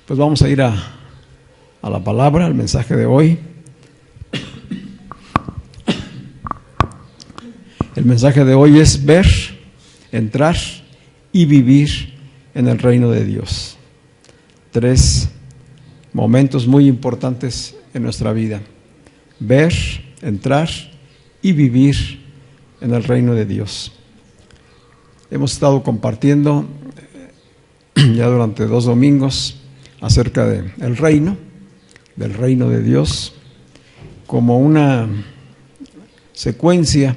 Pues vamos a ir a la palabra, al mensaje de hoy. El mensaje de hoy es ver, entrar y vivir en el reino de Dios. 3 momentos muy importantes en nuestra vida: ver, entrar y vivir en el reino de Dios. Hemos estado compartiendo ya durante 2 domingos acerca del reino de Dios, como una secuencia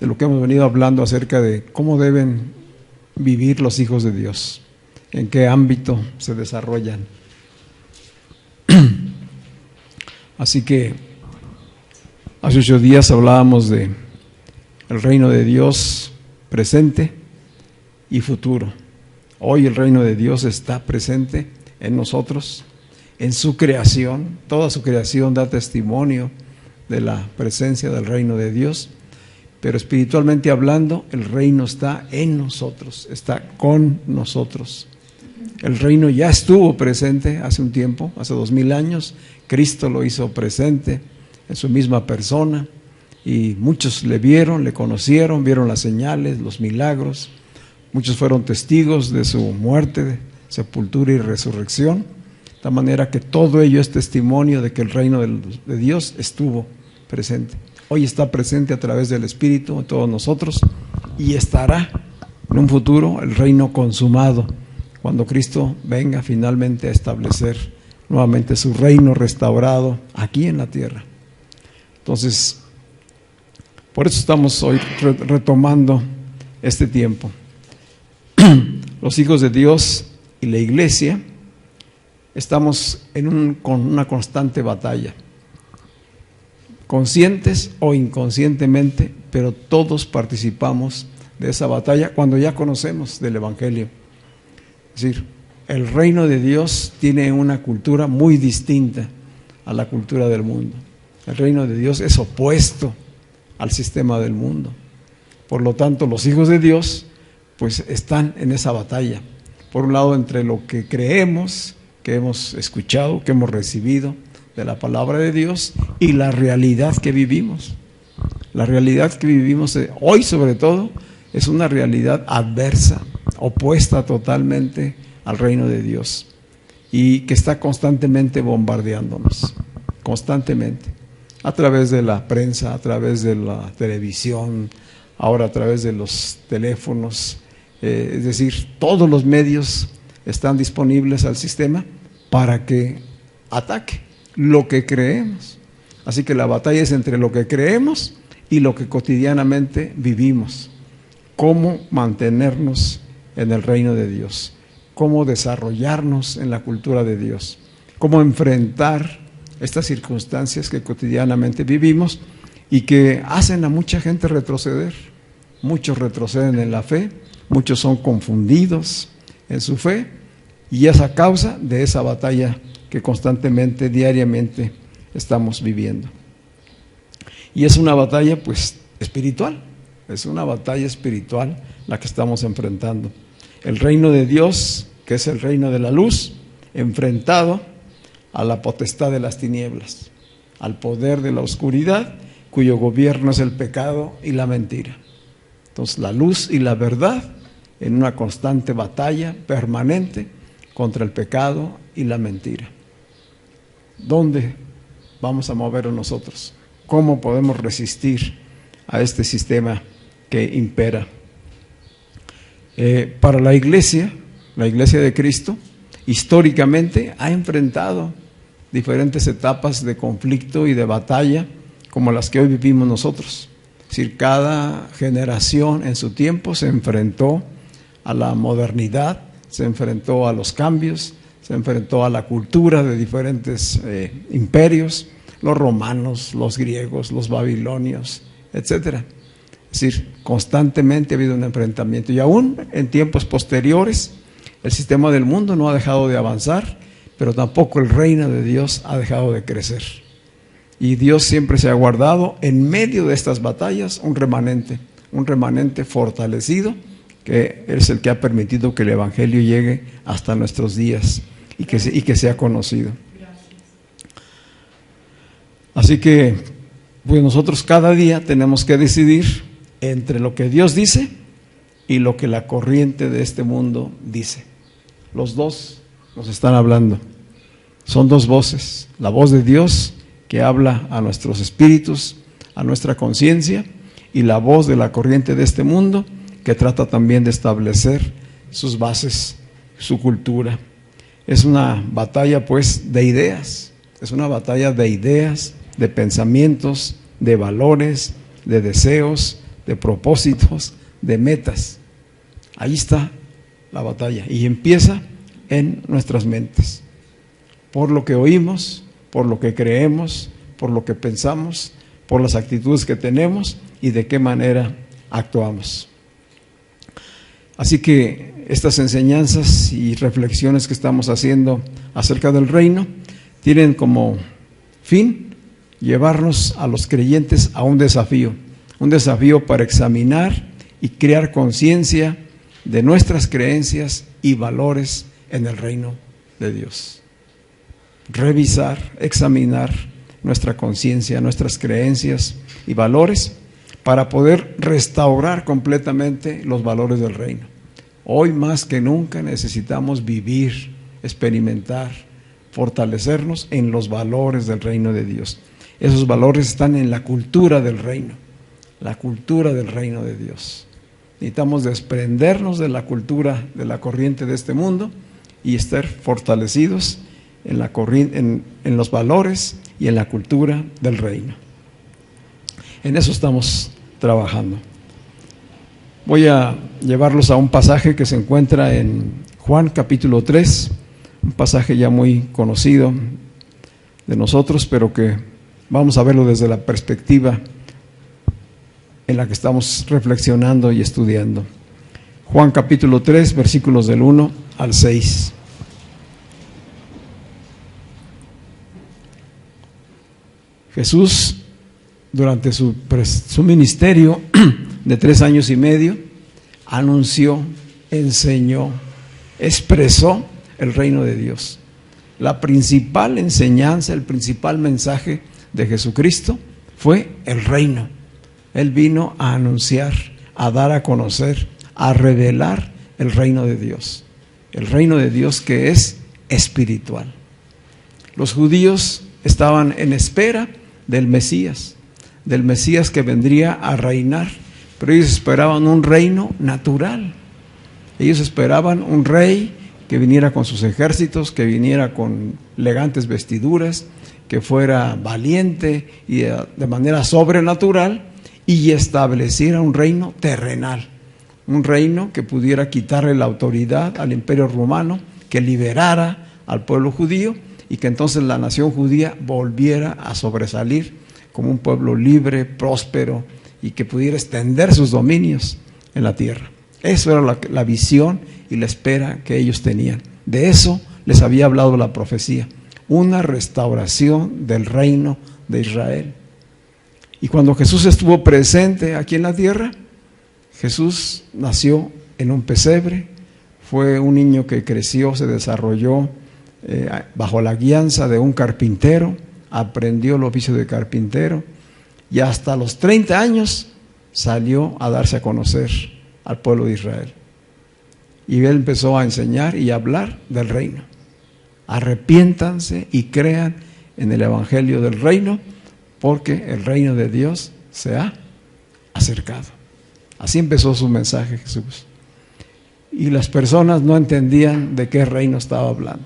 de lo que hemos venido hablando acerca de cómo deben vivir los hijos de Dios, en qué ámbito se desarrollan. Así que hace 8 días hablábamos de el reino de Dios presente y futuro. Hoy el reino de Dios está presente en nosotros, en su creación. Toda su creación da testimonio de la presencia del reino de Dios, pero espiritualmente hablando, el reino está en nosotros, está con nosotros. El reino ya estuvo presente hace un tiempo, hace 2000 años. Cristo lo hizo presente en su misma persona, y muchos le vieron, le conocieron, vieron las señales, los milagros. Muchos fueron testigos de su muerte, sepultura y resurrección, de tal manera que todo ello es testimonio de que el reino de Dios estuvo presente. Hoy está presente a través del Espíritu en todos nosotros, y estará en un futuro el reino consumado, cuando Cristo venga finalmente a establecer nuevamente su reino restaurado aquí en la tierra. Entonces, por eso estamos hoy retomando este tiempo. Los hijos de Dios y la iglesia estamos con una constante batalla, conscientes o inconscientemente, pero todos participamos de esa batalla cuando ya conocemos del Evangelio. Es decir, el reino de Dios tiene una cultura muy distinta a la cultura del mundo. El reino de Dios es opuesto al sistema del mundo. Por lo tanto, los hijos de Dios pues están en esa batalla. Por un lado, entre lo que creemos, que hemos escuchado, que hemos recibido de la palabra de Dios, y la realidad que vivimos. La realidad que vivimos hoy, sobre todo, es una realidad adversa, opuesta totalmente al reino de Dios, y que está constantemente bombardeándonos, constantemente, a través de la prensa, a través de la televisión, ahora a través de los teléfonos. Es decir, todos los medios están disponibles al sistema para que ataque lo que creemos. Así que la batalla es entre lo que creemos y lo que cotidianamente vivimos. Cómo mantenernos en el reino de Dios, cómo desarrollarnos en la cultura de Dios, cómo enfrentar estas circunstancias que cotidianamente vivimos y que hacen a mucha gente retroceder. Muchos retroceden en la fe, muchos son confundidos en su fe, y es a causa de esa batalla que constantemente, diariamente estamos viviendo. Y es una batalla pues espiritual, es una batalla espiritual la que estamos enfrentando. El reino de Dios, que es el reino de la luz, enfrentado a la potestad de las tinieblas, al poder de la oscuridad, cuyo gobierno es el pecado y la mentira. Entonces, la luz y la verdad en una constante batalla permanente contra el pecado y la mentira. ¿Dónde vamos a mover nosotros? ¿Cómo podemos resistir a este sistema que impera? Para la iglesia de Cristo, históricamente ha enfrentado diferentes etapas de conflicto y de batalla como las que hoy vivimos nosotros. Es decir, cada generación en su tiempo se enfrentó a la modernidad, se enfrentó a los cambios, se enfrentó a la cultura de diferentes imperios, los romanos, los griegos, los babilonios, etc. Es Es decir, constantemente ha habido un enfrentamiento. Y aún en tiempos posteriores, el sistema del mundo no ha dejado de avanzar, pero tampoco el reino de Dios ha dejado de crecer. Y Dios siempre se ha guardado en medio de estas batallas un remanente fortalecido, que es el que ha permitido que el Evangelio llegue hasta nuestros días y que sea conocido. Así que pues nosotros cada día tenemos que decidir entre lo que Dios dice y lo que la corriente de este mundo dice. Los dos nos están hablando. Son dos voces. La voz de Dios que habla a nuestros espíritus, a nuestra conciencia, y la voz de la corriente de este mundo que trata también de establecer sus bases, su cultura. Es una batalla pues de ideas, es una batalla de ideas, de pensamientos, de valores, de deseos, de propósitos, de metas. Ahí está la batalla y empieza en nuestras mentes, por lo que oímos, por lo que creemos, por lo que pensamos, por las actitudes que tenemos y de qué manera actuamos. Así que estas enseñanzas y reflexiones que estamos haciendo acerca del reino tienen como fin llevarnos a los creyentes a un desafío para examinar y crear conciencia de nuestras creencias y valores en el reino de Dios. Revisar, examinar nuestra conciencia, nuestras creencias y valores para poder restaurar completamente los valores del reino. Hoy más que nunca necesitamos vivir, experimentar, fortalecernos en los valores del reino de Dios. Esos valores están en la cultura del reino de Dios. Necesitamos desprendernos de la cultura, de la corriente de este mundo y estar fortalecidos en la corriente, en los valores y en la cultura del reino. En eso estamos trabajando. Voy a llevarlos a un pasaje que se encuentra en Juan capítulo 3, un pasaje ya muy conocido de nosotros, pero que vamos a verlo desde la perspectiva en la que estamos reflexionando y estudiando. Juan capítulo 3, versículos del 1 al 6. Jesús, durante su ministerio de 3 años y medio, anunció, enseñó, expresó el reino de Dios. La principal enseñanza, el principal mensaje de Jesucristo fue el reino. Él vino a anunciar, a dar a conocer, a revelar el reino de Dios. El reino de Dios que es espiritual. Los judíos estaban en espera del Mesías que vendría a reinar, pero ellos esperaban un reino natural. Ellos esperaban un rey que viniera con sus ejércitos, que viniera con elegantes vestiduras, que fuera valiente y de manera sobrenatural y estableciera un reino terrenal, un reino que pudiera quitarle la autoridad al imperio romano, que liberara al pueblo judío y que entonces la nación judía volviera a sobresalir como un pueblo libre, próspero y que pudiera extender sus dominios en la tierra. Eso era la visión y la espera que ellos tenían. De eso les había hablado la profecía, una restauración del reino de Israel. Y cuando Jesús estuvo presente aquí en la tierra, Jesús nació en un pesebre, fue un niño que creció, se desarrolló bajo la guianza de un carpintero, aprendió el oficio de carpintero y hasta los 30 años salió a darse a conocer al pueblo de Israel. Y él empezó a enseñar y a hablar del reino. Arrepiéntanse y crean en el evangelio del reino, porque el reino de Dios se ha acercado. Así empezó su mensaje Jesús. Y las personas no entendían de qué reino estaba hablando.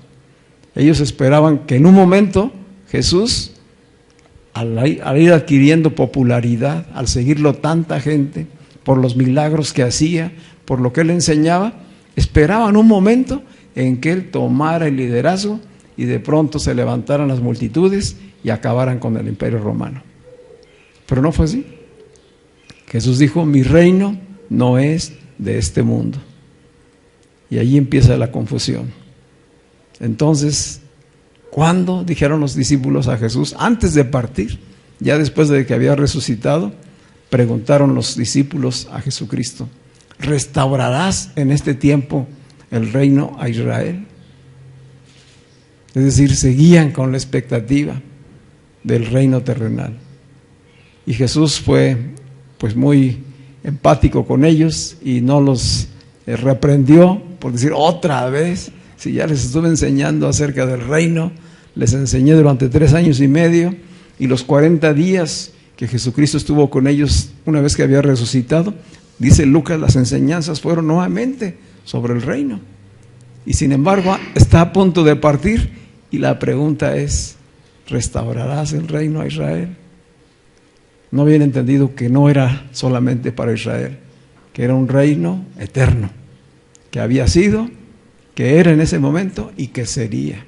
Ellos esperaban que en un momento Jesús, al ir adquiriendo popularidad, al seguirlo tanta gente, por los milagros que hacía, por lo que él enseñaba, esperaban un momento en que él tomara el liderazgo y de pronto se levantaran las multitudes y acabaran con el imperio romano. Pero no fue así. Jesús dijo, mi reino no es de este mundo. Y allí empieza la confusión. Entonces, ¿cuándo dijeron los discípulos a Jesús? Antes de partir, ya después de que había resucitado, preguntaron los discípulos a Jesucristo, ¿restaurarás en este tiempo el reino a Israel? Es decir, seguían con la expectativa del reino terrenal. Y Jesús fue pues muy empático con ellos y no los reprendió por decir otra vez, si ya les estuve enseñando acerca del reino, les enseñé durante 3 años y medio, y los 40 días que Jesucristo estuvo con ellos una vez que había resucitado, dice Lucas, las enseñanzas fueron nuevamente sobre el reino. Y sin embargo, está a punto de partir y la pregunta es, ¿restaurarás el reino a Israel? No habían entendido que no era solamente para Israel, que era un reino eterno, que había sido, que era en ese momento y que sería.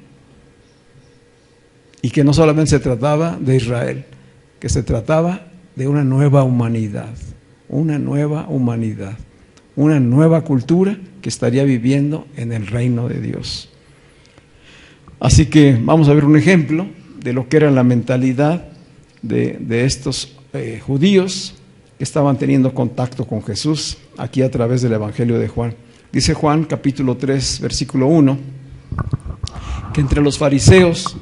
Y que no solamente se trataba de Israel, que se trataba de una nueva humanidad, una nueva humanidad, una nueva cultura que estaría viviendo en el reino de Dios. Así que vamos a ver un ejemplo de lo que era la mentalidad de estos judíos que estaban teniendo contacto con Jesús aquí a través del Evangelio de Juan. Dice Juan capítulo 3 versículo 1 que entre los fariseos,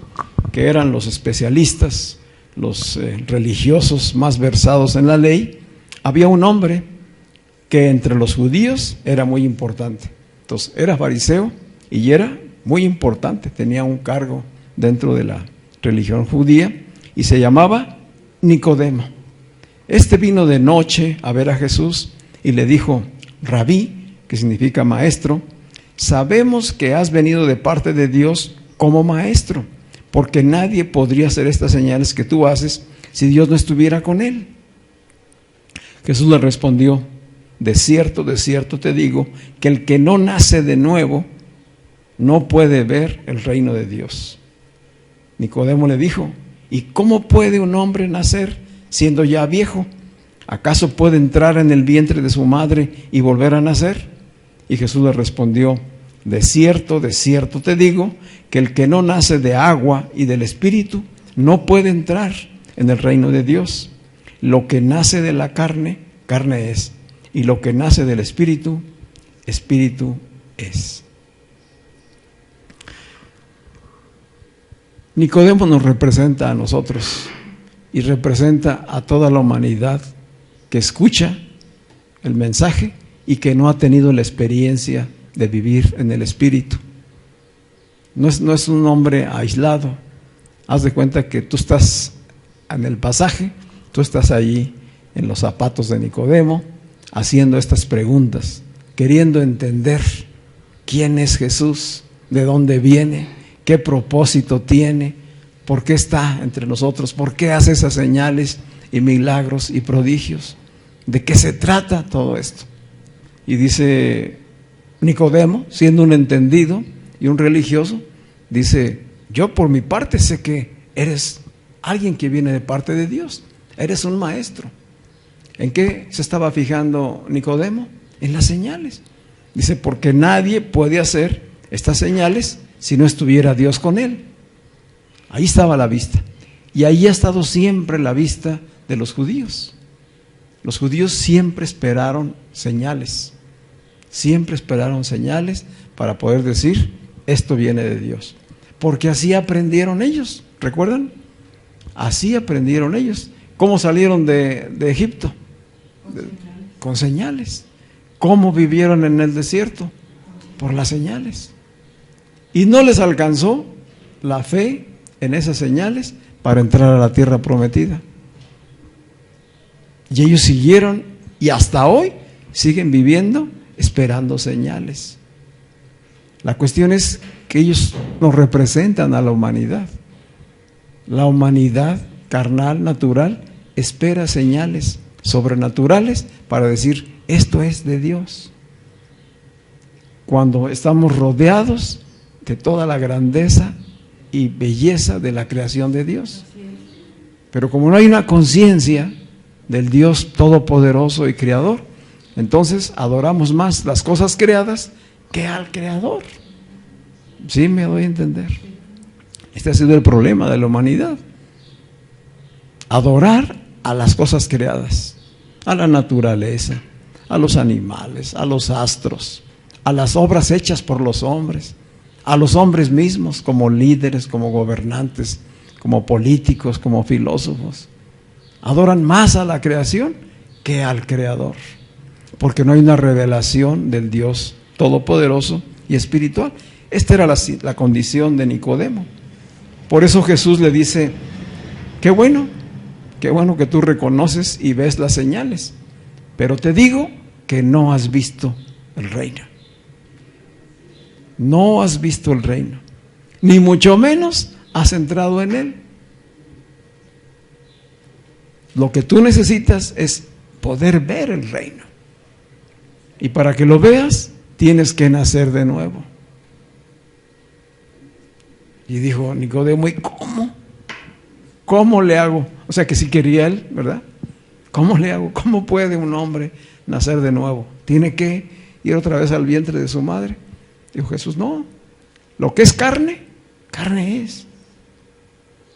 que eran los especialistas, los religiosos más versados en la ley, había un hombre que entre los judíos era muy importante. Entonces era fariseo y era muy importante, tenía un cargo dentro de la religión judía y se llamaba Nicodemo. Este vino de noche a ver a Jesús y le dijo, Rabí, que significa maestro, sabemos que has venido de parte de Dios como maestro, porque nadie podría hacer estas señales que tú haces si Dios no estuviera con él. Jesús le respondió, de cierto te digo, que el que no nace de nuevo no puede ver el reino de Dios. Nicodemo le dijo, ¿y cómo puede un hombre nacer siendo ya viejo? ¿Acaso puede entrar en el vientre de su madre y volver a nacer? Y Jesús le respondió, de cierto te digo, que el que no nace de agua y del Espíritu no puede entrar en el reino de Dios. Lo que nace de la carne, carne es, y lo que nace del Espíritu, Espíritu es. Nicodemo nos representa a nosotros y representa a toda la humanidad que escucha el mensaje y que no ha tenido la experiencia de vivir en el Espíritu. No es un hombre aislado. Haz de cuenta que tú estás en el pasaje, tú estás allí en los zapatos de Nicodemo, haciendo estas preguntas, queriendo entender quién es Jesús, de dónde viene, qué propósito tiene, por qué está entre nosotros, por qué hace esas señales y milagros y prodigios, de qué se trata todo esto. Y dice Nicodemo, siendo un entendido y un religioso, dice, yo por mi parte sé que eres alguien que viene de parte de Dios, eres un maestro. ¿En qué se estaba fijando Nicodemo? En las señales. Dice, porque nadie puede hacer estas señales si no estuviera Dios con él. Ahí estaba la vista. Y ahí ha estado siempre la vista de los judíos. Los judíos siempre esperaron señales. Siempre esperaron señales para poder decir, esto viene de Dios. Porque así aprendieron ellos, ¿recuerdan? Así aprendieron ellos. ¿Cómo salieron de Egipto? Con señales. ¿Cómo vivieron en el desierto? Por las señales. Y no les alcanzó la fe en esas señales para entrar a la tierra prometida. Y ellos siguieron y hasta hoy siguen viviendo esperando señales. La cuestión es que ellos nos representan a la humanidad. La humanidad carnal, natural, espera señales sobrenaturales para decir, esto es de Dios. Cuando estamos rodeados de toda la grandeza y belleza de la creación de Dios. Pero como no hay una conciencia del Dios todopoderoso y creador, entonces adoramos más las cosas creadas que al creador. ¿Sí me doy a entender? Este ha sido el problema de la humanidad. Adorar a las cosas creadas, a la naturaleza, a los animales, a los astros, a las obras hechas por los hombres, a los hombres mismos como líderes, como gobernantes, como políticos, como filósofos. Adoran más a la creación que al Creador, porque no hay una revelación del Dios todopoderoso y espiritual. Esta era la condición de Nicodemo. Por eso Jesús le dice, qué bueno que tú reconoces y ves las señales, pero te digo que no has visto el reino. No has visto el reino, ni mucho menos has entrado en él. Lo que tú necesitas es poder ver el reino. Y para que lo veas, tienes que nacer de nuevo. Y dijo Nicodemo, ¿y cómo? ¿Cómo le hago? O sea que sí quería él, ¿verdad? ¿Cómo le hago? ¿Cómo puede un hombre nacer de nuevo? ¿Tiene que ir otra vez al vientre de su madre? Dijo Jesús, no. Lo que es carne, carne es.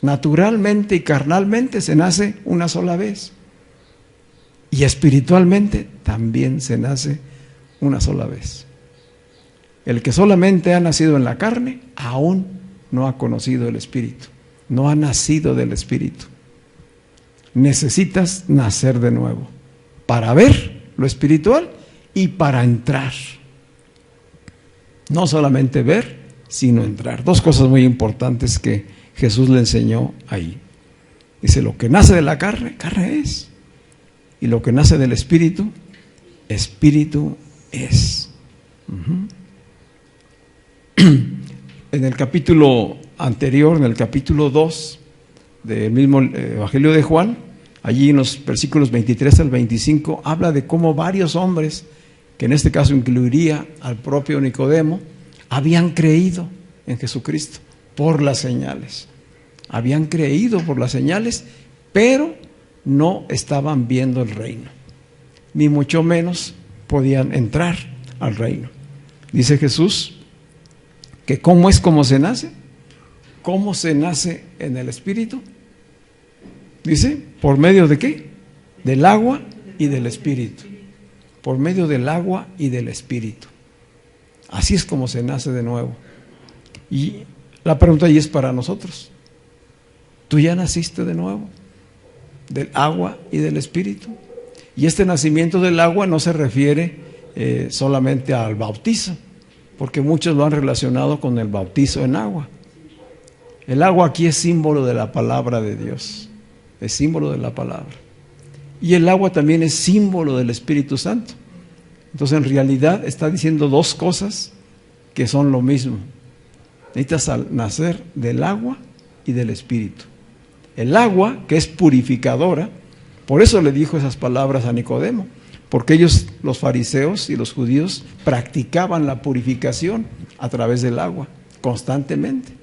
Naturalmente y carnalmente se nace una sola vez. Y espiritualmente también se nace una sola vez. El que solamente ha nacido en la carne, aún no ha conocido el Espíritu. No ha nacido del Espíritu. Necesitas nacer de nuevo para ver lo espiritual y para entrar. No solamente ver, sino entrar. Dos cosas muy importantes que Jesús le enseñó ahí. Dice, lo que nace de la carne, carne es. Y lo que nace del Espíritu, Espíritu es. En el capítulo anterior, en el capítulo 2 del mismo Evangelio de Juan, allí en los versículos 23 al 25, habla de cómo varios hombres, que en este caso incluiría al propio Nicodemo, habían creído en Jesucristo por las señales. Habían creído por las señales, pero no estaban viendo el reino, ni mucho menos podían entrar al reino. Dice Jesús que ¿cómo es como se nace? ¿Cómo se nace en el Espíritu? Dice, ¿por medio de qué? Del agua y del Espíritu. Por medio del agua y del Espíritu. Así es como se nace de nuevo. Y la pregunta ahí es para nosotros. ¿Tú ya naciste de nuevo? Del agua y del Espíritu. Y este nacimiento del agua no se refiere solamente al bautizo, porque muchos lo han relacionado con el bautizo en agua. El agua aquí es símbolo de la palabra de Dios, es símbolo de la palabra. Y el agua también es símbolo del Espíritu Santo. Entonces en realidad está diciendo dos cosas que son lo mismo. Necesitas nacer del agua y del Espíritu. El agua, que es purificadora, por eso le dijo esas palabras a Nicodemo, porque ellos, los fariseos y los judíos, practicaban la purificación a través del agua, constantemente.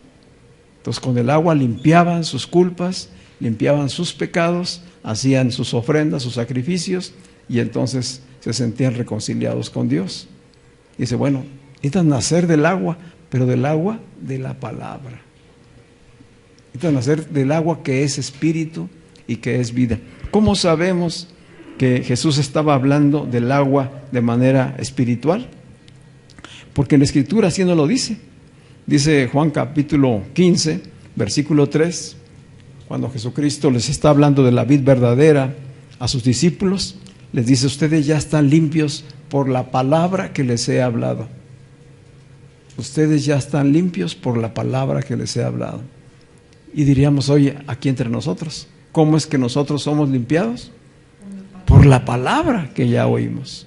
Entonces con el agua limpiaban sus culpas, limpiaban sus pecados, hacían sus ofrendas, sus sacrificios, y entonces se sentían reconciliados con Dios. Dice, bueno, necesitas nacer del agua, pero del agua de la palabra. Necesitas nacer del agua que es espíritu y que es vida. ¿Cómo sabemos que Jesús estaba hablando del agua de manera espiritual? Porque en la Escritura así nos lo dice. Dice Juan capítulo 15, versículo 3, cuando Jesucristo les está hablando de la vid verdadera a sus discípulos, les dice, ustedes ya están limpios por la palabra que les he hablado. Ustedes ya están limpios por la palabra que les he hablado. Y diríamos, oye, aquí entre nosotros, ¿cómo es que nosotros somos limpiados? Por la palabra que ya oímos.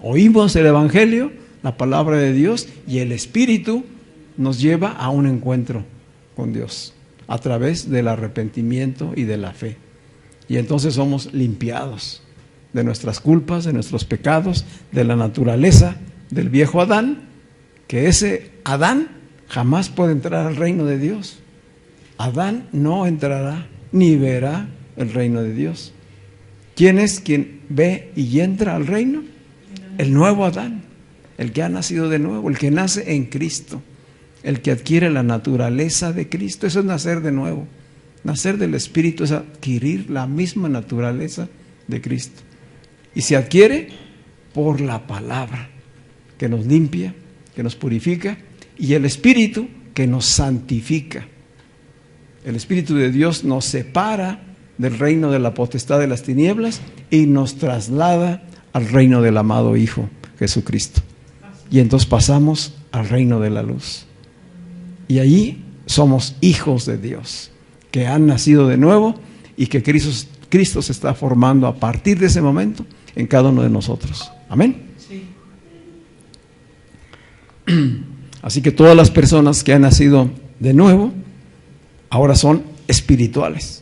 Oímos el Evangelio, la palabra de Dios, y el Espíritu nos lleva a un encuentro con Dios a través del arrepentimiento y de la fe. Y entonces somos limpiados de nuestras culpas, de nuestros pecados, de la naturaleza del viejo Adán, que ese Adán jamás puede entrar al reino de Dios. Adán no entrará ni verá el reino de Dios. ¿Quién es quien ve y entra al reino? El nuevo Adán, el que ha nacido de nuevo, el que nace en Cristo, el que adquiere la naturaleza de Cristo. Eso es nacer de nuevo. Nacer del Espíritu es adquirir la misma naturaleza de Cristo. Y se adquiere por la palabra, que nos limpia, que nos purifica, y el Espíritu que nos santifica. El Espíritu de Dios nos separa del reino de la potestad de las tinieblas y nos traslada al reino del amado Hijo Jesucristo. Y entonces pasamos al reino de la luz. Y allí somos hijos de Dios, que han nacido de nuevo y que Cristo se está formando a partir de ese momento en cada uno de nosotros. Amén. Sí. Así que todas las personas que han nacido de nuevo ahora son espirituales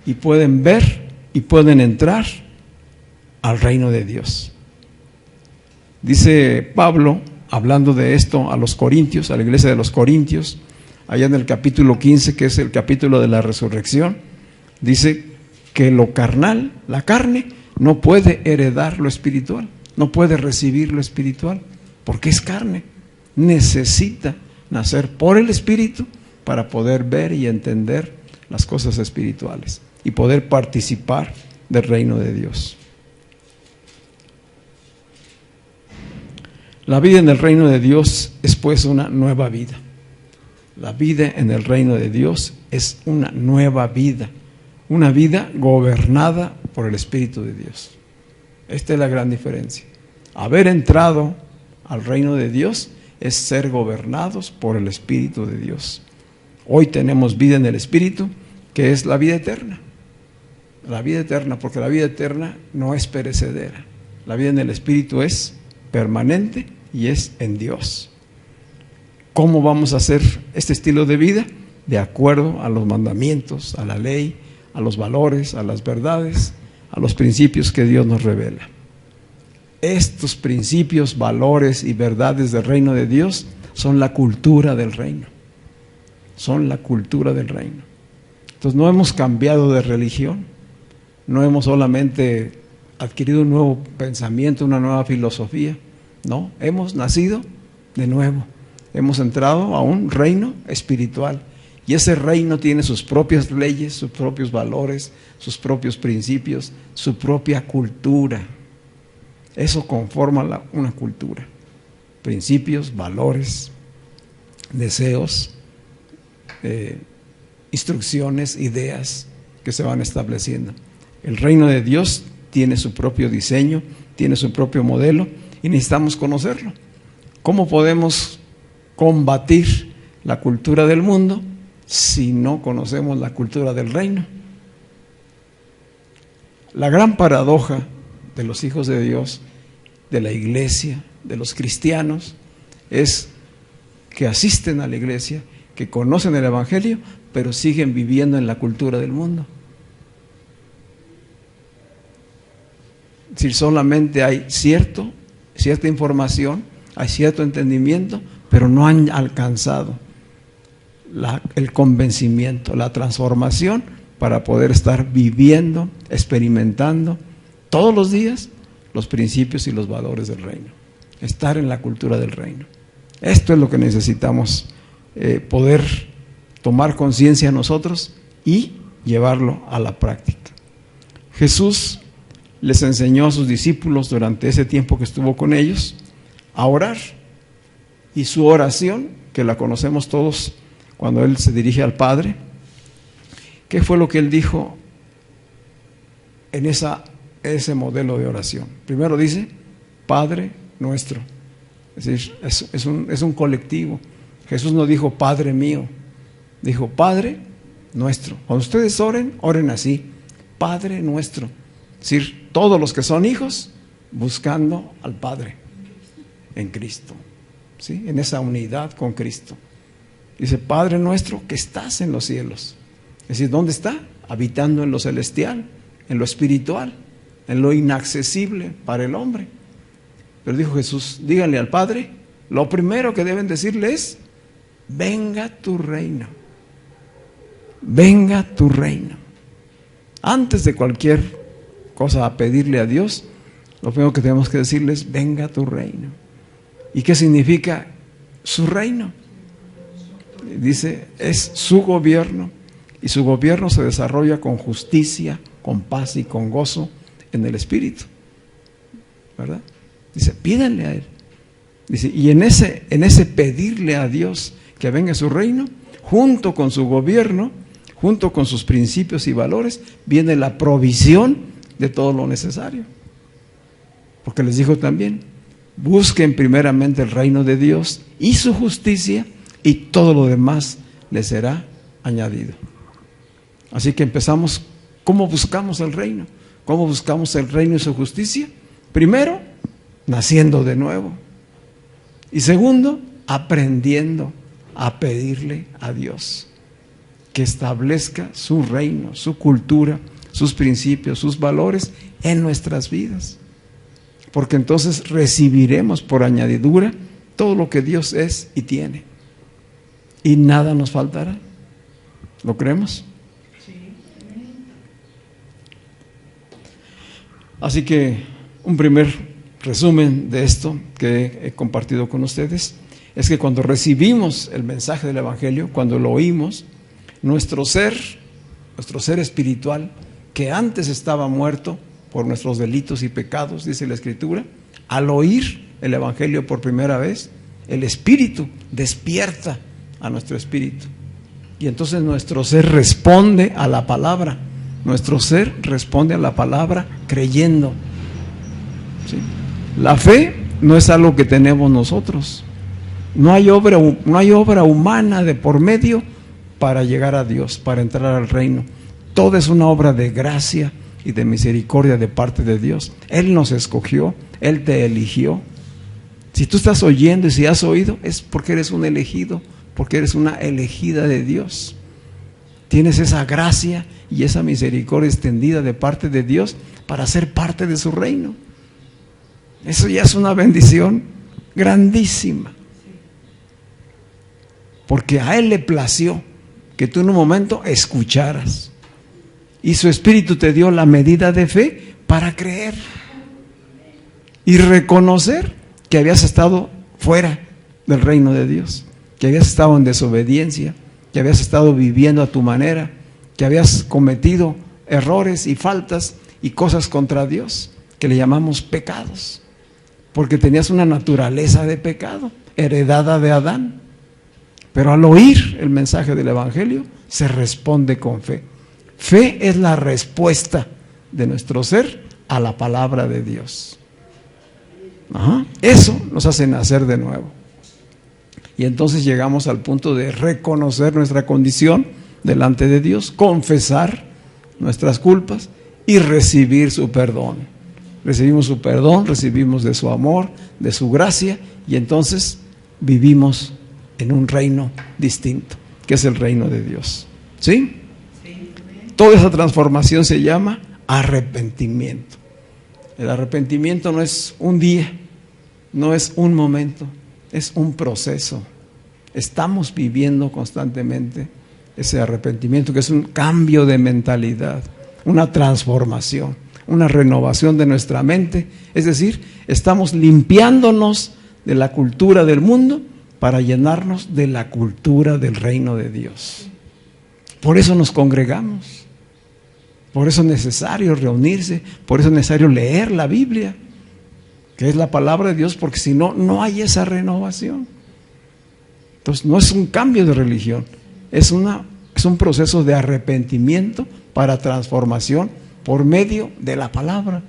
y pueden ver y pueden entrar al reino de Dios. Dice Pablo, hablando de esto a los corintios, a la iglesia de los corintios, allá en el capítulo 15, que es el capítulo de la resurrección, dice que lo carnal, la carne, no puede heredar lo espiritual, no puede recibir lo espiritual, porque es carne. Necesita nacer por el Espíritu para poder ver y entender las cosas espirituales y poder participar del reino de Dios. La vida en el reino de Dios es pues una nueva vida. La vida en el reino de Dios es una nueva vida, una vida gobernada por el Espíritu de Dios. Esta es la gran diferencia. Haber entrado al reino de Dios es ser gobernados por el Espíritu de Dios. Hoy tenemos vida en el Espíritu, que es la vida eterna. La vida eterna, porque la vida eterna no es perecedera. La vida en el Espíritu es permanente y es en Dios. ¿Cómo vamos a hacer este estilo de vida? De acuerdo a los mandamientos, a la ley, a los valores, a las verdades, a los principios que Dios nos revela. Estos principios, valores y verdades del reino de Dios son la cultura del reino. Son la cultura del reino. Entonces no hemos cambiado de religión, no hemos solamente adquirido un nuevo pensamiento, una nueva filosofía. No, hemos nacido de nuevo. Hemos entrado a un reino espiritual. Y ese reino tiene sus propias leyes, sus propios valores, sus propios principios, su propia cultura. Eso conforma una cultura. Principios, valores, deseos, instrucciones, ideas que se van estableciendo. El reino de Dios tiene su propio diseño, tiene su propio modelo y necesitamos conocerlo. ¿Cómo podemos combatir la cultura del mundo si no conocemos la cultura del reino? La gran paradoja de los hijos de Dios, de la iglesia, de los cristianos, es que asisten a la iglesia, que conocen el Evangelio, pero siguen viviendo en la cultura del mundo. Es decir, solamente hay cierta información, hay cierto entendimiento, pero no han alcanzado el convencimiento, la transformación para poder estar viviendo, experimentando todos los días los principios y los valores del reino. Estar en la cultura del reino. Esto es lo que necesitamos poder tomar conciencia nosotros y llevarlo a la práctica. Jesús les enseñó a sus discípulos durante ese tiempo que estuvo con ellos a orar. Y su oración, que la conocemos todos cuando Él se dirige al Padre, ¿qué fue lo que Él dijo en ese modelo de oración? Primero dice, Padre nuestro. Es decir, es un colectivo. Jesús no dijo Padre mío, dijo Padre nuestro. Cuando ustedes oren, oren así, Padre nuestro. Es decir, todos los que son hijos buscando al Padre en Cristo, ¿sí? En esa unidad con Cristo. Dice, Padre nuestro que estás en los cielos. Es decir, ¿dónde está? Habitando en lo celestial, en lo espiritual, en lo inaccesible para el hombre. Pero dijo Jesús, díganle al Padre, lo primero que deben decirle es, venga tu reino. Venga tu reino. Antes de cualquier cosa a pedirle a Dios, lo primero que tenemos que decirle es: venga tu reino. ¿Y qué significa su reino? Dice, es su gobierno, y su gobierno se desarrolla con justicia, con paz y con gozo en el Espíritu, ¿verdad? Dice, pídanle a Él. Dice, y en ese pedirle a Dios que venga su reino, junto con su gobierno, junto con sus principios y valores, viene la provisión de todo lo necesario. Porque les dijo también, busquen primeramente el reino de Dios y su justicia, y todo lo demás les será añadido. Así que empezamos, ¿cómo buscamos el reino? ¿Cómo buscamos el reino y su justicia? Primero, naciendo de nuevo. Y segundo, aprendiendo a pedirle a Dios que establezca su reino, su cultura, sus principios, sus valores en nuestras vidas. Porque entonces recibiremos por añadidura todo lo que Dios es y tiene. Y nada nos faltará. ¿Lo creemos? Sí. Así que un primer resumen de esto que he compartido con ustedes es que cuando recibimos el mensaje del Evangelio, cuando lo oímos, nuestro ser espiritual, que antes estaba muerto por nuestros delitos y pecados, dice la Escritura, al oír el Evangelio por primera vez, el Espíritu despierta a nuestro espíritu. Y entonces nuestro ser responde a la palabra. Nuestro ser responde a la palabra creyendo. ¿Sí? La fe no es algo que tenemos nosotros. No hay obra humana de por medio para llegar a Dios, para entrar al reino. Todo es una obra de gracia y de misericordia de parte de Dios. Él nos escogió, Él te eligió. Si tú estás oyendo y si has oído, es porque eres un elegido, porque eres una elegida de Dios. Tienes esa gracia y esa misericordia extendida de parte de Dios para ser parte de su reino. Eso ya es una bendición grandísima. Porque a Él le plació que tú en un momento escucharas. Y su Espíritu te dio la medida de fe para creer. Y reconocer que habías estado fuera del reino de Dios. Que habías estado en desobediencia, que habías estado viviendo a tu manera, que habías cometido errores y faltas y cosas contra Dios, que le llamamos pecados, porque tenías una naturaleza de pecado, heredada de Adán. Pero al oír el mensaje del Evangelio, se responde con fe. Fe es la respuesta de nuestro ser a la palabra de Dios. Eso nos hace nacer de nuevo. Y entonces llegamos al punto de reconocer nuestra condición delante de Dios, confesar nuestras culpas y recibir su perdón. Recibimos su perdón, recibimos de su amor, de su gracia, y entonces vivimos en un reino distinto, que es el reino de Dios. ¿Sí? Sí. Toda esa transformación se llama arrepentimiento. El arrepentimiento no es un día, no es un momento, es un proceso. Estamos viviendo constantemente ese arrepentimiento, que es un cambio de mentalidad, una transformación, una renovación de nuestra mente. Es decir, estamos limpiándonos de la cultura del mundo para llenarnos de la cultura del reino de Dios. Por eso nos congregamos, por eso es necesario reunirse, por eso es necesario leer la Biblia, que es la palabra de Dios, porque si no, no hay esa renovación. Entonces no es un cambio de religión, es un proceso de arrepentimiento para transformación por medio de la palabra.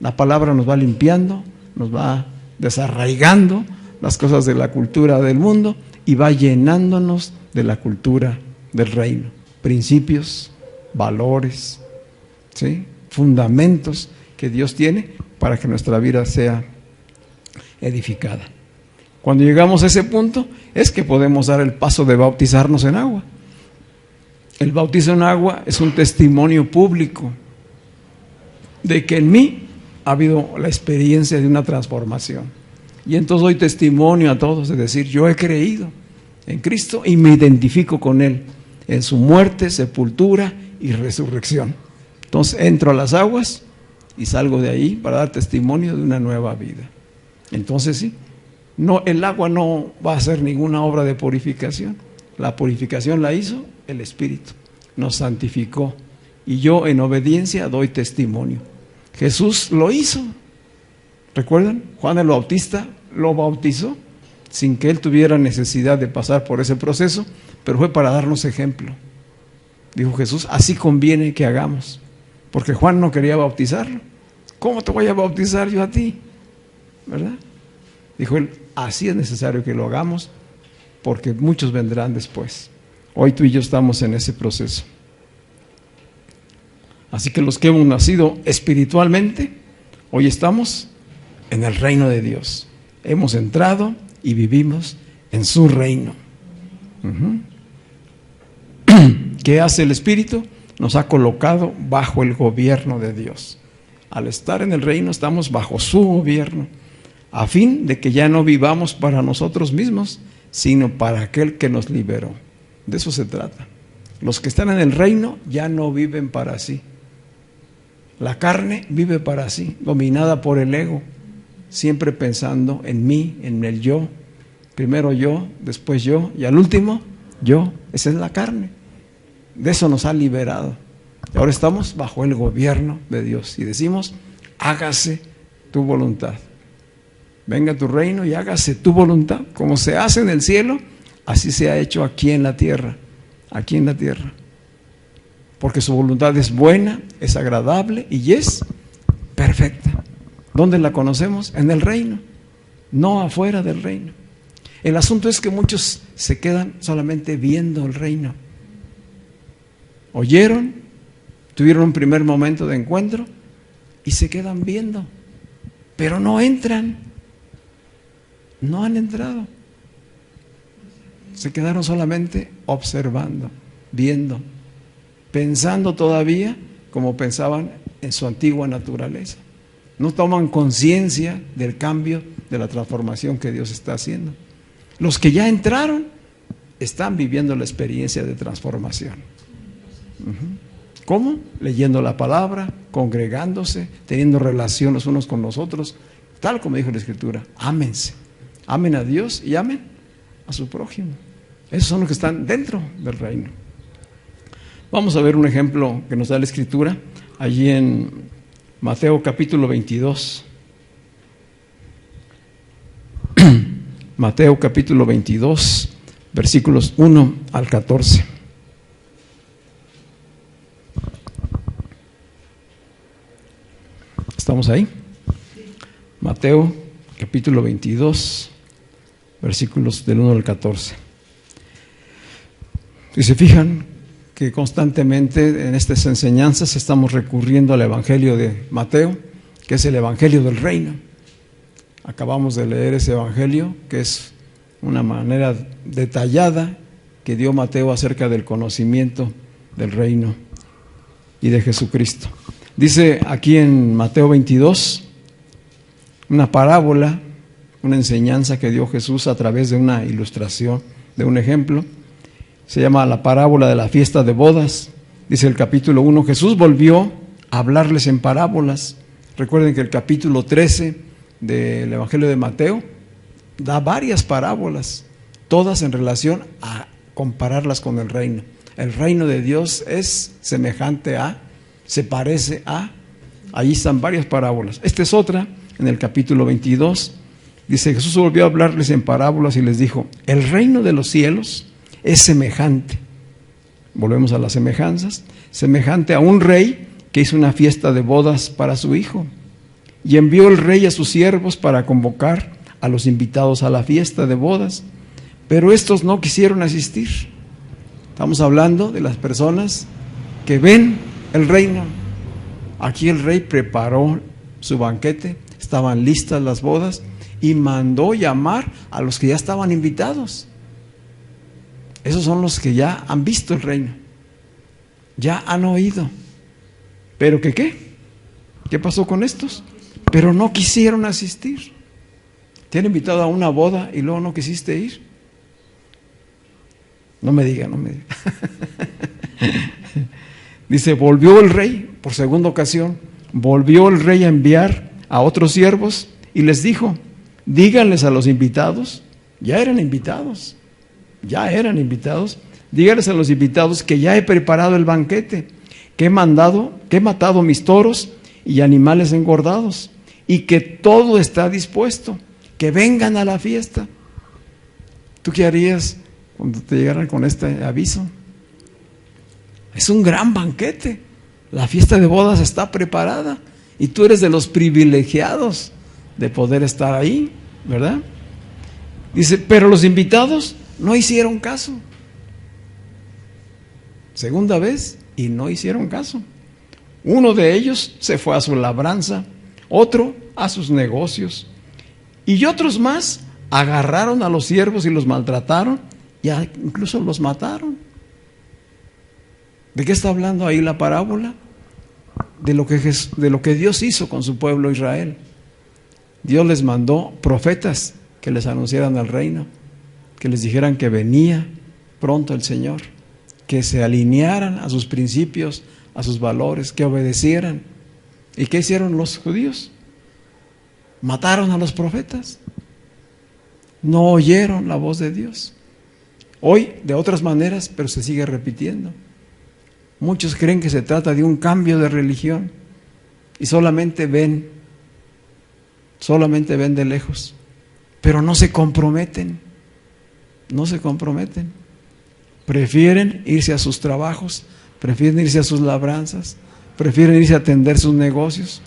La palabra nos va limpiando, nos va desarraigando las cosas de la cultura del mundo y va llenándonos de la cultura del reino. Principios, valores, ¿sí? Fundamentos que Dios tiene para que nuestra vida sea edificada. Cuando llegamos a ese punto es que podemos dar el paso de bautizarnos en agua. El bautizo en agua es un testimonio público de que en mí ha habido la experiencia de una transformación. Y entonces doy testimonio a todos de decir, yo he creído en Cristo y me identifico con Él, en su muerte, sepultura y resurrección. Entonces entro a las aguas y salgo de ahí para dar testimonio de una nueva vida. Entonces sí, no, el agua no va a hacer ninguna obra de purificación. La purificación la hizo el Espíritu, nos santificó y yo en obediencia doy testimonio. Jesús lo hizo. ¿Recuerdan? Juan el Bautista lo bautizó sin que él tuviera necesidad de pasar por ese proceso, pero fue para darnos ejemplo. Dijo Jesús, así conviene que hagamos, porque Juan no quería bautizarlo. ¿Cómo te voy a bautizar yo a ti? ¿Verdad? Dijo él, así es necesario que lo hagamos, porque muchos vendrán después. Hoy tú y yo estamos en ese proceso. Así que los que hemos nacido espiritualmente, hoy estamos en el reino de Dios. Hemos entrado y vivimos en su reino. ¿Qué hace el Espíritu? Nos ha colocado bajo el gobierno de Dios. Al estar en el reino estamos bajo su gobierno, a fin de que ya no vivamos para nosotros mismos, sino para aquel que nos liberó. De eso se trata. Los que están en el reino ya no viven para sí. La carne vive para sí, dominada por el ego, siempre pensando en mí, en el yo. Primero yo, después yo, y al último yo. Esa es la carne. De eso nos ha liberado. Y ahora estamos bajo el gobierno de Dios y decimos, hágase tu voluntad. Venga tu reino y hágase tu voluntad. Como se hace en el cielo, así se ha hecho aquí en la tierra. Aquí en la tierra. Porque su voluntad es buena, es agradable y es perfecta. ¿Dónde la conocemos? En el reino, no afuera del reino. El asunto es que muchos se quedan solamente viendo el reino. Oyeron, tuvieron un primer momento de encuentro y se quedan viendo, pero no entran, no han entrado. Se quedaron solamente observando, viendo, pensando todavía como pensaban en su antigua naturaleza. No toman conciencia del cambio, de la transformación que Dios está haciendo. Los que ya entraron están viviendo la experiencia de transformación. ¿Cómo? Leyendo la palabra, congregándose, teniendo relación los unos con los otros, tal como dijo la Escritura. Ámense, amen a Dios y amen a su prójimo. Esos son los que están dentro del reino. Vamos a ver un ejemplo que nos da la Escritura allí en Mateo capítulo 22. Mateo capítulo 22, versículos 1 al 14. ¿Estamos ahí? Mateo capítulo 22, versículos del 1 al 14. Si se fijan que constantemente en estas enseñanzas estamos recurriendo al Evangelio de Mateo, que es el Evangelio del reino. Acabamos de leer ese Evangelio, que es una manera detallada que dio Mateo acerca del conocimiento del reino y de Jesucristo. Dice aquí en Mateo 22, una parábola, una enseñanza que dio Jesús a través de una ilustración, de un ejemplo. Se llama la parábola de la fiesta de bodas. Dice el capítulo 1, Jesús volvió a hablarles en parábolas. Recuerden que el capítulo 13 del Evangelio de Mateo da varias parábolas, todas en relación a compararlas con el reino. El reino de Dios es semejante a, se parece a, ahí están varias parábolas. Esta es otra, en el capítulo 22, dice, Jesús volvió a hablarles en parábolas y les dijo, el reino de los cielos es semejante, volvemos a las semejanzas, semejante a un rey que hizo una fiesta de bodas para su hijo. Y envió el rey a sus siervos para convocar a los invitados a la fiesta de bodas, pero estos no quisieron asistir. Estamos hablando de las personas que ven el reino. Aquí el rey preparó su banquete, estaban listas las bodas y mandó llamar a los que ya estaban invitados. Esos son los que ya han visto el reino, ya han oído. ¿Pero qué? ¿Qué pasó con estos? Pero no quisieron asistir. Te han invitado a una boda y luego no quisiste ir. No me diga. Dice, volvió el rey. por segunda ocasión, volvió el rey a enviar a otros siervos y les dijo: díganles a los invitados, ya eran invitados, díganles a los invitados que ya he preparado el banquete, que he matado mis toros y animales engordados, y que todo está dispuesto, que vengan a la fiesta. ¿Tú qué harías cuando te llegaran con este aviso? Es un gran banquete, la fiesta de bodas está preparada y tú eres de los privilegiados de poder estar ahí, ¿verdad? Dice, pero los invitados no hicieron caso. Segunda vez, y no hicieron caso. Uno de ellos se fue a su labranza, otro a sus negocios, y otros más agarraron a los siervos y los maltrataron, y incluso los mataron. ¿De qué está hablando ahí la parábola? De lo que Dios hizo con su pueblo Israel. Dios les mandó profetas que les anunciaran el reino, que les dijeran que venía pronto el Señor, que se alinearan a sus principios, a sus valores, que obedecieran. ¿Y qué hicieron los judíos? Mataron a los profetas. No oyeron la voz de Dios. Hoy, de otras maneras, pero se sigue repitiendo. Muchos creen que se trata de un cambio de religión y solamente ven de lejos, pero no se comprometen, prefieren irse a sus trabajos, prefieren irse a sus labranzas, prefieren irse a atender sus negocios,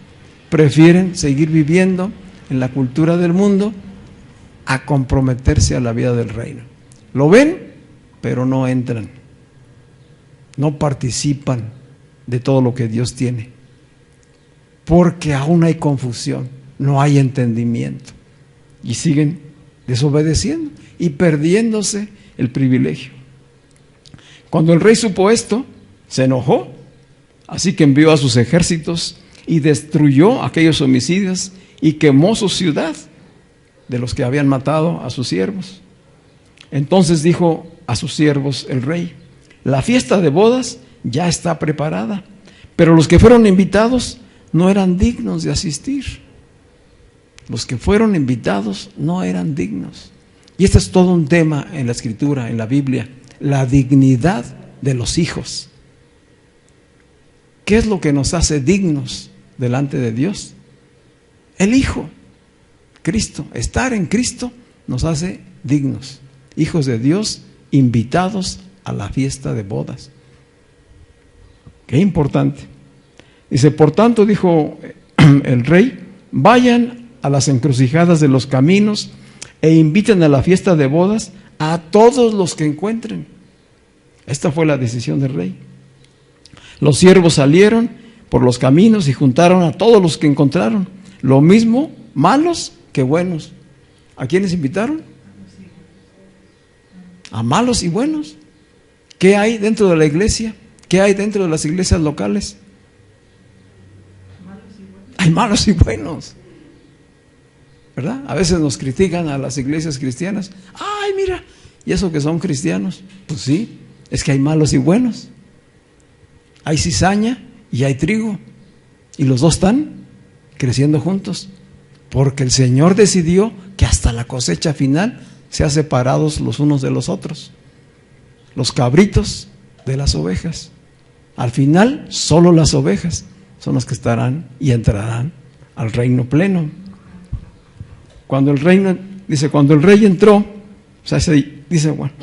prefieren seguir viviendo en la cultura del mundo a comprometerse a la vida del reino. Lo ven, pero no entran, no participan de todo lo que Dios tiene, porque aún hay confusión, no hay entendimiento, y siguen desobedeciendo y perdiéndose el privilegio. Cuando el rey supo esto, se enojó, así que envió a sus ejércitos y destruyó aquellos homicidios y quemó su ciudad de los que habían matado a sus siervos. Entonces dijo a sus siervos el rey: la fiesta de bodas ya está preparada, pero los que fueron invitados no eran dignos de asistir. Los que fueron invitados no eran dignos. Y este es todo un tema en la Escritura, en la Biblia, la dignidad de los hijos. ¿Qué es lo que nos hace dignos delante de Dios? El Hijo, Cristo. Estar en Cristo nos hace dignos, hijos de Dios, invitados a la fiesta de bodas. Qué importante. Dice, por tanto, dijo el rey, vayan a las encrucijadas de los caminos e inviten a la fiesta de bodas a todos los que encuentren. Esta fue la decisión del rey. Los siervos salieron por los caminos y juntaron a todos los que encontraron, lo mismo malos que buenos. ¿A quiénes invitaron? A malos y buenos. ¿Qué hay dentro de la iglesia? ¿Qué hay dentro de las iglesias locales? Hay malos y buenos, ¿verdad? A veces nos critican a las iglesias cristianas. Ay, mira, ¿y eso que son cristianos? Pues sí, es que hay malos y buenos. Hay cizaña y hay trigo, y los dos están creciendo juntos, porque el Señor decidió que hasta la cosecha final sean separados los unos de los otros, los cabritos de las ovejas. Al final, solo las ovejas son las que estarán y entrarán al reino pleno. Cuando el rey entró, o sea, dice, bueno,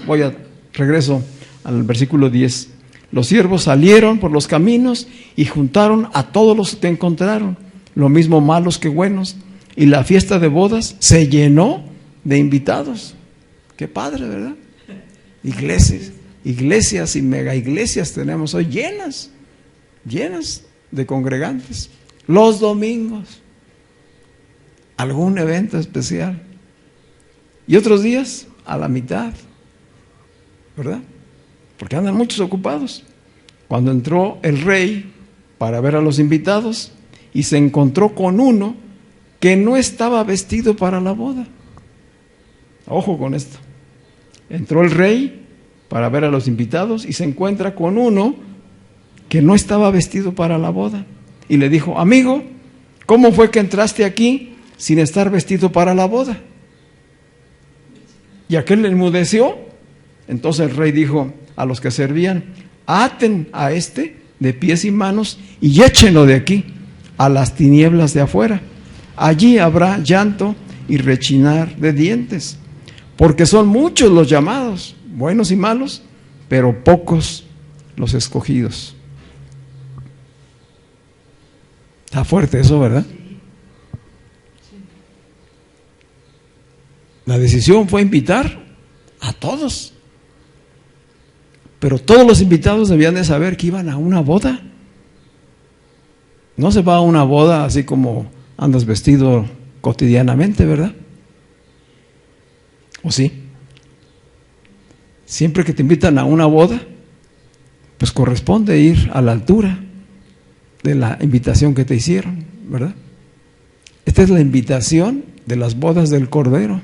regreso al versículo 10. Los siervos salieron por los caminos y juntaron a todos los que encontraron, lo mismo malos que buenos, y la fiesta de bodas se llenó de invitados. Qué padre, ¿verdad? Iglesias y mega iglesias tenemos hoy llenas de congregantes. Los domingos, algún evento especial, y otros días a la mitad, ¿verdad? Porque andan muchos ocupados. Cuando entró el rey para ver a los invitados y se encontró con uno que no estaba vestido para la boda. Ojo con esto. Entró el rey para ver a los invitados y se encuentra con uno que no estaba vestido para la boda. Y le dijo: amigo, ¿cómo fue que entraste aquí sin estar vestido para la boda? Y aquel le enmudeció. Entonces el rey dijo a los que servían: aten a este de pies y manos y échenlo de aquí a las tinieblas de afuera. Allí habrá llanto y rechinar de dientes, porque son muchos los llamados, buenos y malos, pero pocos los escogidos. Está fuerte eso, ¿verdad? La decisión fue invitar a todos, pero todos los invitados debían de saber que iban a una boda. No se va a una boda así como andas vestido cotidianamente, ¿verdad? ¿O sí? Siempre que te invitan a una boda, pues corresponde ir a la altura de la invitación que te hicieron, ¿verdad? Esta es la invitación de las bodas del Cordero.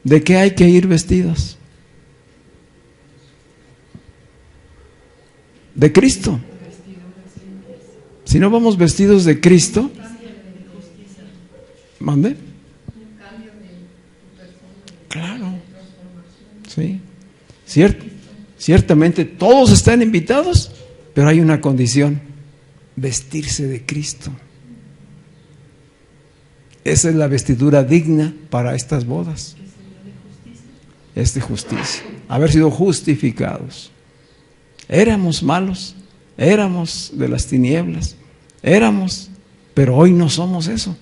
¿De qué hay que ir vestidos? De Cristo. Si no vamos vestidos de Cristo, ¿mande? Claro, sí, ciertamente todos están invitados, pero hay una condición: vestirse de Cristo. Esa es la vestidura digna para estas bodas. Es de justicia, haber sido justificados. Éramos malos, éramos de las tinieblas, pero hoy no somos eso.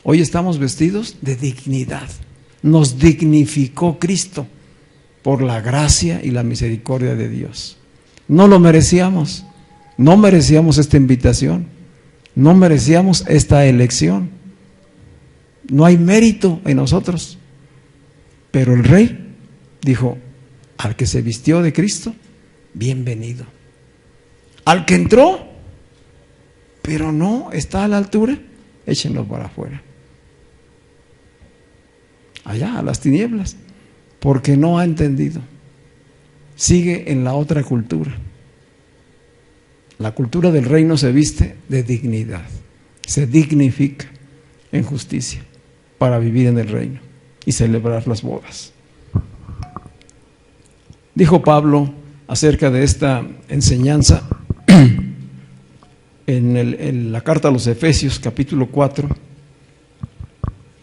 Hoy estamos vestidos de dignidad. Nos dignificó Cristo por la gracia y la misericordia de Dios. No lo merecíamos, no merecíamos esta invitación, no merecíamos esta elección. No hay mérito en nosotros, pero el Rey dijo: al que se vistió de Cristo, bienvenido. Al que entró, pero no está a la altura, échenlo para afuera, allá a las tinieblas, porque no ha entendido. Sigue en la otra cultura. La cultura del reino se viste de dignidad, se dignifica en justicia para vivir en el reino y celebrar las bodas. Dijo Pablo acerca de esta enseñanza en la carta a los Efesios, capítulo 4,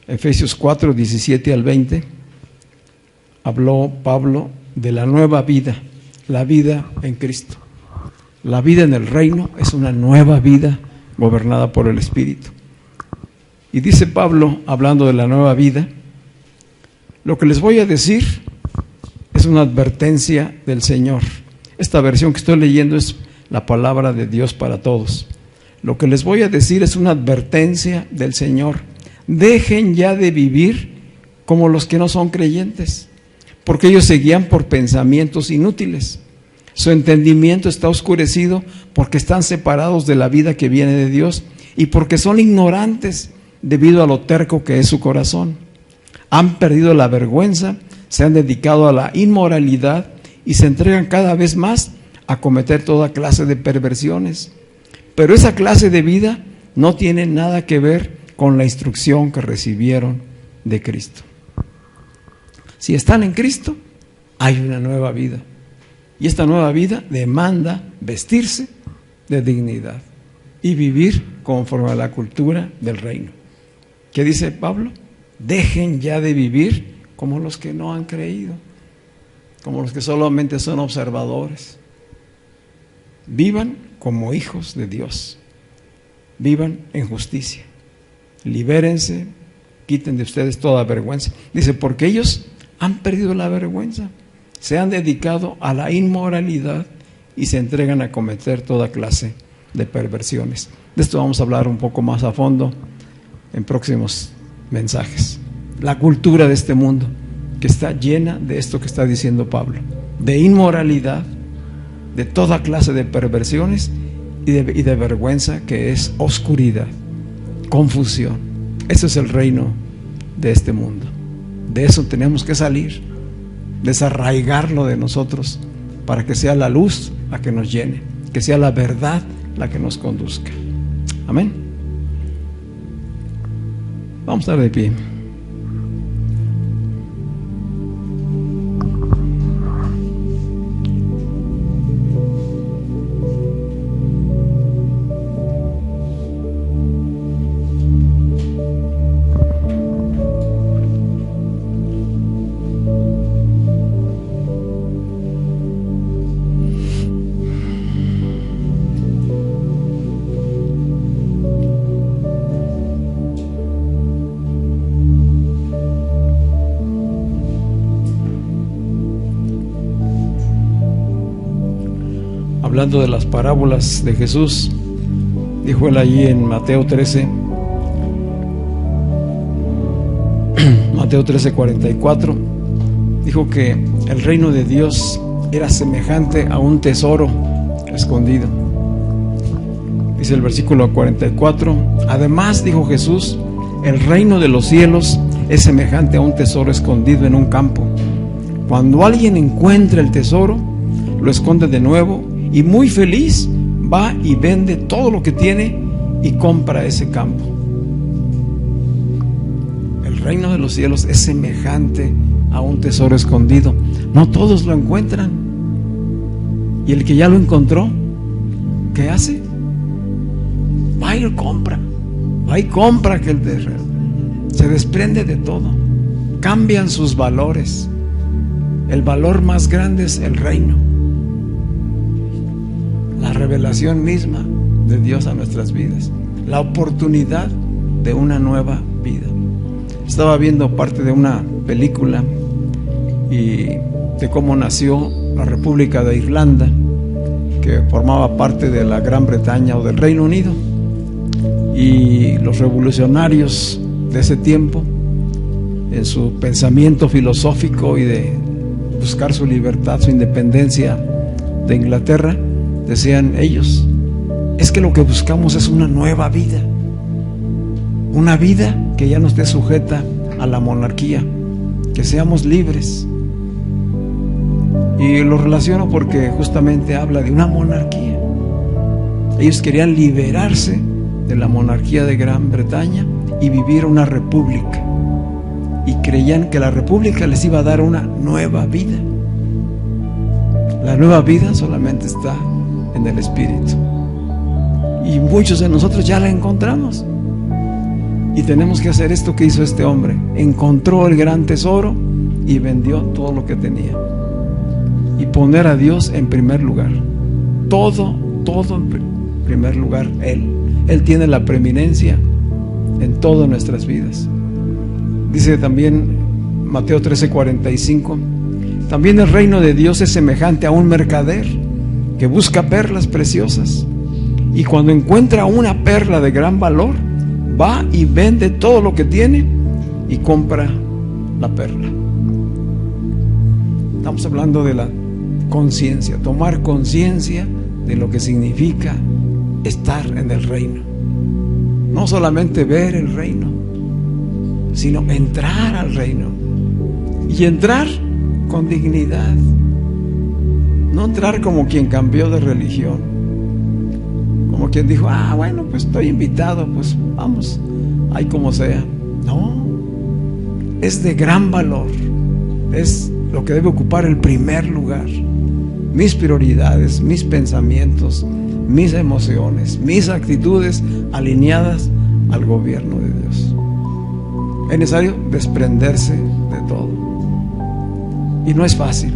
Efesios 4, 17 al 20, habló Pablo de la nueva vida, la vida en Cristo. La vida en el reino es una nueva vida gobernada por el Espíritu. Y dice Pablo, hablando de la nueva vida: lo que les voy a decir es una advertencia del Señor. Esta versión que estoy leyendo es la palabra de Dios para todos. Lo que les voy a decir es una advertencia del Señor. Dejen ya de vivir como los que no son creyentes, porque ellos se guían por pensamientos inútiles. Su entendimiento está oscurecido porque están separados de la vida que viene de Dios y porque son ignorantes debido a lo terco que es su corazón. Han perdido la vergüenza, se han dedicado a la inmoralidad y se entregan cada vez más a cometer toda clase de perversiones. Pero esa clase de vida no tiene nada que ver con la instrucción que recibieron de Cristo. Si están en Cristo, hay una nueva vida. Y esta nueva vida demanda vestirse de dignidad y vivir conforme a la cultura del reino. ¿Qué dice Pablo? Dejen ya de vivir como los que no han creído, como los que solamente son observadores. Vivan como hijos de Dios. Vivan en justicia. Libérense, quiten de ustedes toda vergüenza. Dice, porque ellos han perdido la vergüenza, se han dedicado a la inmoralidad y se entregan a cometer toda clase de perversiones. De esto vamos a hablar un poco más a fondo en próximos mensajes. La cultura de este mundo que está llena de esto que está diciendo Pablo, de inmoralidad, de toda clase de perversiones y de vergüenza, que es oscuridad, confusión. Ese es el reino de este mundo. De eso tenemos que salir, desarraigarlo de nosotros para que sea la luz la que nos llene, que sea la verdad la que nos conduzca. Amén. Vamos a estar de pie. Hablando de las parábolas de Jesús, dijo él allí en Mateo 13, Mateo 13:44, dijo que el reino de Dios era semejante a un tesoro escondido. Dice el versículo 44, además, dijo Jesús, el reino de los cielos es semejante a un tesoro escondido en un campo. Cuando alguien encuentra el tesoro, lo esconde de nuevo y muy feliz va y vende todo lo que tiene y compra ese campo. El reino de los cielos es semejante a un tesoro escondido. No todos lo encuentran. Y el que ya lo encontró, ¿qué hace? Va y lo compra. Va y compra aquel terreno. Se desprende de todo. Cambian sus valores. El valor más grande es el reino. La revelación misma de Dios a nuestras vidas, la oportunidad de una nueva vida. Estaba viendo parte de una película y de cómo nació la República de Irlanda, que formaba parte de la Gran Bretaña o del Reino Unido, y los revolucionarios de ese tiempo, en su pensamiento filosófico y de buscar su libertad, su independencia de Inglaterra, decían ellos, es que lo que buscamos es una nueva vida, una vida que ya no esté sujeta a la monarquía, que seamos libres. Y lo relaciono porque justamente habla de una monarquía. Ellos querían liberarse de la monarquía de Gran Bretaña y vivir una república, y creían que la república les iba a dar una nueva vida. La nueva vida solamente está en el Espíritu, y muchos de nosotros ya la encontramos, y tenemos que hacer esto que hizo este hombre. Encontró el gran tesoro y vendió todo lo que tenía, y poner a Dios en primer lugar. Todo en primer lugar. Él tiene la preeminencia en todas nuestras vidas. Dice también Mateo 13:45, también el reino de Dios es semejante a un mercader que busca perlas preciosas, y cuando encuentra una perla de gran valor, va y vende todo lo que tiene y compra la perla. Estamos hablando de la conciencia, tomar conciencia de lo que significa estar en el reino. No solamente ver el reino, sino entrar al reino, y entrar con dignidad. No entrar como quien cambió de religión, como quien dijo, bueno, pues estoy invitado, pues vamos, ahí como sea. No, es de gran valor, es lo que debe ocupar el primer lugar. Mis prioridades, mis pensamientos, mis emociones, mis actitudes alineadas al gobierno de Dios. Es necesario desprenderse de todo, y no es fácil,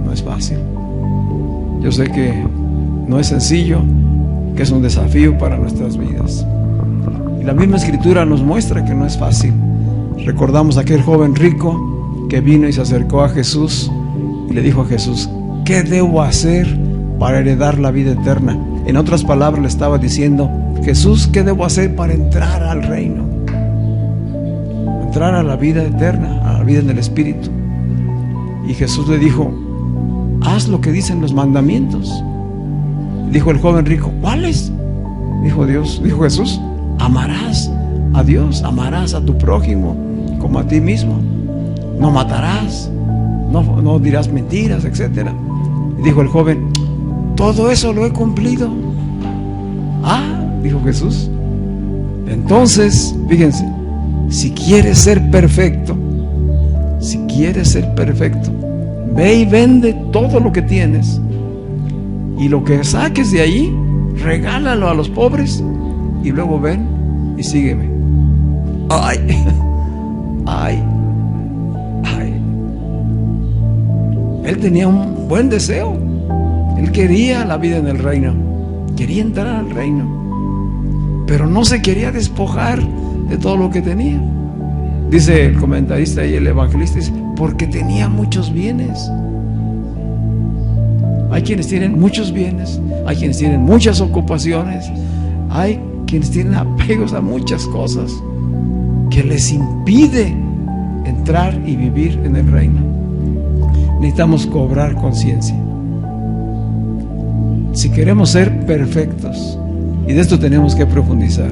no es fácil. Yo sé que no es sencillo, que es un desafío para nuestras vidas, y la misma Escritura nos muestra que no es fácil. Recordamos a aquel joven rico que vino y se acercó a Jesús y le dijo a Jesús, ¿qué debo hacer para heredar la vida eterna? En otras palabras le estaba diciendo, Jesús, ¿qué debo hacer para entrar al reino? Entrar a la vida eterna, a la vida en el Espíritu. Y Jesús le dijo, haz lo que dicen los mandamientos. Dijo el joven rico, ¿cuáles? Dijo Jesús, amarás a Dios, amarás a tu prójimo como a ti mismo, no matarás, no dirás mentiras, etc. Y dijo el joven, todo eso lo he cumplido. Ah, dijo Jesús, entonces, fíjense, si quieres ser perfecto, ve y vende todo lo que tienes, y lo que saques de ahí, regálalo a los pobres, y luego ven y sígueme. Ay, ay, ay. Él tenía un buen deseo. Él quería la vida en el reino, quería entrar al reino, pero no se quería despojar de todo lo que tenía. Dice el comentarista y el evangelista, dice, porque tenía muchos bienes. Hay quienes tienen muchos bienes, hay quienes tienen muchas ocupaciones, hay quienes tienen apegos a muchas cosas que les impide entrar y vivir en el reino. Necesitamos cobrar conciencia. Si queremos ser perfectos, y de esto tenemos que profundizar,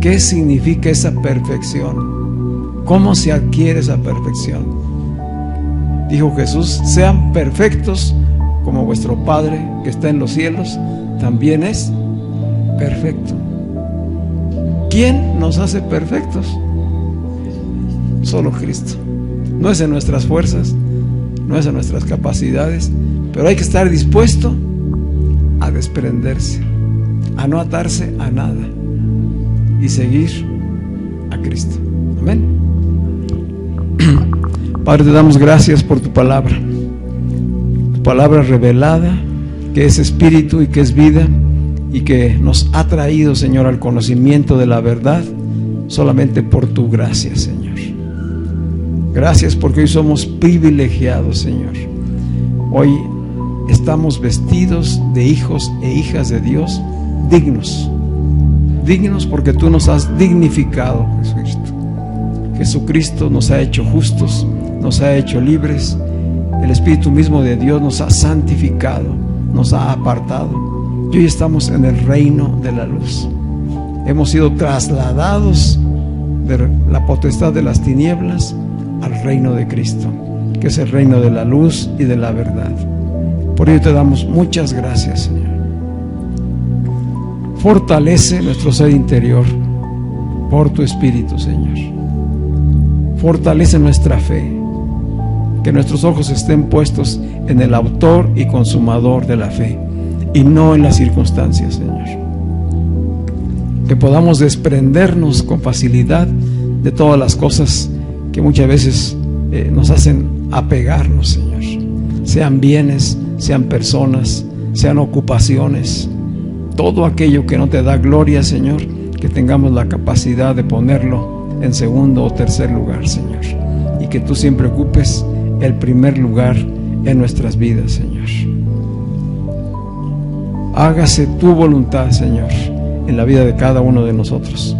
¿qué significa esa perfección? ¿Cómo se adquiere esa perfección? Dijo Jesús, sean perfectos como vuestro Padre que está en los cielos también es perfecto. ¿Quién nos hace perfectos? Solo Cristo. No es en nuestras fuerzas, no es en nuestras capacidades, pero hay que estar dispuesto a desprenderse, a no atarse a nada y seguir a Cristo. Amén. Padre, te damos gracias por tu palabra revelada, que es espíritu y que es vida, y que nos ha traído, Señor, al conocimiento de la verdad solamente por tu gracia, Señor. Gracias porque hoy somos privilegiados, Señor. Hoy estamos vestidos de hijos e hijas de Dios, dignos porque tú nos has dignificado, Jesucristo. Jesucristo nos ha hecho justos, nos ha hecho libres. El Espíritu mismo de Dios nos ha santificado, nos ha apartado, y hoy estamos en el reino de la luz. Hemos sido trasladados de la potestad de las tinieblas al reino de Cristo, que es el reino de la luz y de la verdad. Por ello te damos muchas gracias, Señor. Fortalece nuestro ser interior por tu Espíritu, Señor. Fortalece nuestra fe, que nuestros ojos estén puestos en el autor y consumador de la fe y no en las circunstancias, Señor. Que podamos desprendernos con facilidad de todas las cosas que muchas veces nos hacen apegarnos, Señor. Sean bienes, sean personas, sean ocupaciones, todo aquello que no te da gloria, Señor, que tengamos la capacidad de ponerlo en segundo o tercer lugar, Señor, y que tú siempre ocupes el primer lugar en nuestras vidas, Señor. Hágase tu voluntad, Señor, en la vida de cada uno de nosotros.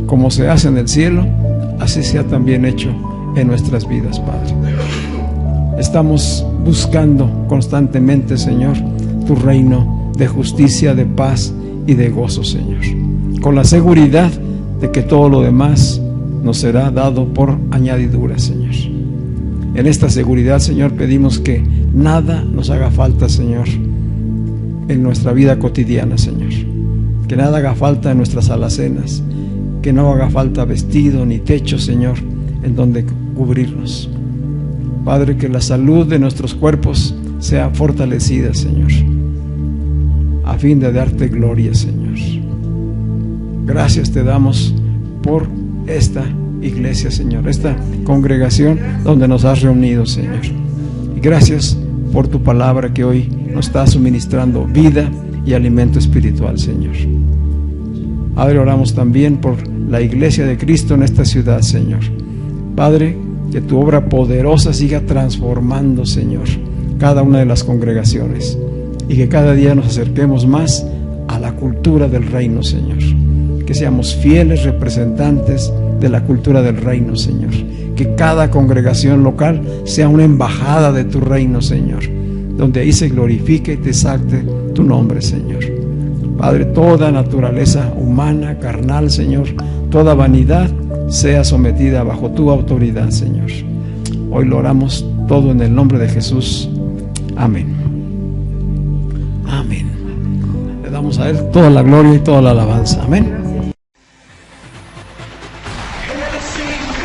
Como se hace en el cielo, así sea también hecho en nuestras vidas, Padre. Estamos buscando constantemente, Señor, tu reino de justicia, de paz y de gozo, Señor, con la seguridad de que todo lo demás nos será dado por añadidura, Señor. En esta seguridad, Señor, pedimos que nada nos haga falta, Señor, en nuestra vida cotidiana, Señor. Que nada haga falta en nuestras alacenas, que no haga falta vestido ni techo, Señor, en donde cubrirnos. Padre, que la salud de nuestros cuerpos sea fortalecida, Señor, a fin de darte gloria, Señor. Gracias te damos por esta iglesia, Señor, esta congregación donde nos has reunido, Señor. Y gracias por tu palabra que hoy nos está suministrando vida y alimento espiritual, Señor. Padre, oramos también por la iglesia de Cristo en esta ciudad, Señor. Padre, que tu obra poderosa siga transformando, Señor, cada una de las congregaciones, y que cada día nos acerquemos más a la cultura del reino, Señor. Que seamos fieles representantes de la cultura del reino, Señor. Que cada congregación local sea una embajada de tu reino, Señor, donde ahí se glorifique y te exalte tu nombre, Señor. Padre, toda naturaleza humana, carnal, Señor, toda vanidad sea sometida bajo tu autoridad, Señor. Hoy lo oramos todo en el nombre de Jesús. Amén. damos a Él toda la gloria y toda la alabanza. Amén. Hell sing